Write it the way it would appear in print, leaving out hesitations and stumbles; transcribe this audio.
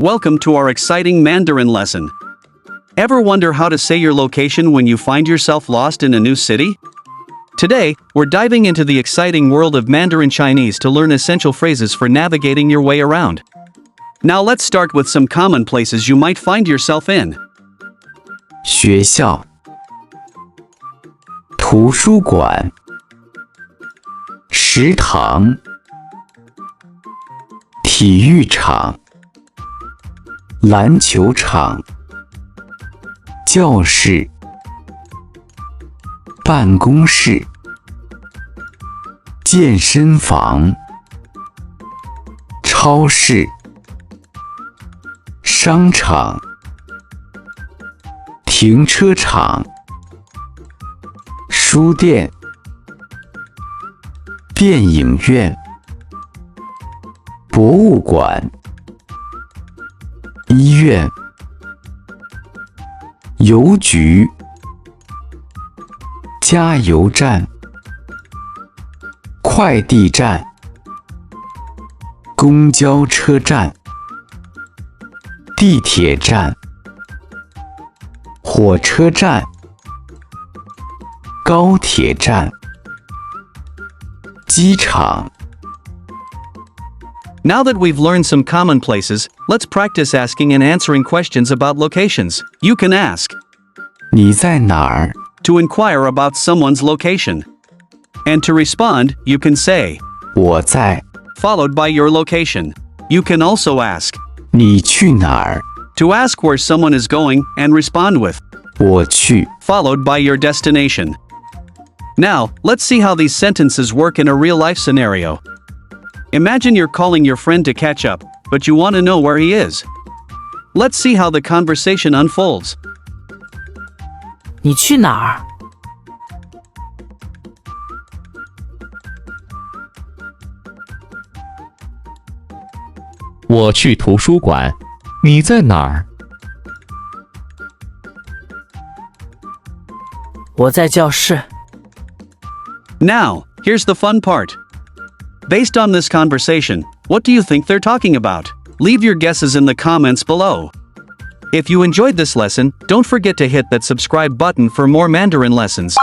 Welcome to our exciting Mandarin lesson. Ever wonder how to say your location when you find yourself lost in a new city? Today, we're diving into the exciting world of Mandarin Chinese to learn essential phrases for navigating your way around. Now let's start with some common places you might find yourself in. 学校、图书馆、食堂、体育场、篮球场、教室、办公室、健身房、超市、商场、停车场、书店、电影院、博物馆、医院、邮局、加油站、快递站、公交车站、地铁站、火车站、高铁站、机场。Now that we've learned some common places, let's practice asking and answering questions about locations. You can ask 你在哪儿？ to inquire about someone's location. And to respond, you can say 我在。 followed by your location. You can also ask 你去哪儿？ to ask where someone is going and respond with 我去。 followed by your destination. Now, let's see how these sentences work in a real-life scenario. Imagine you're calling your friend to catch up, but you want to know where he is. Let's see how the conversation unfolds. 你去哪儿？我去图书馆，你在哪儿？我在教室。 Now, here's the fun part. Based on this conversation, what do you think they're talking about? Leave your guesses in the comments below. If you enjoyed this lesson, don't forget to hit that subscribe button for more Mandarin lessons.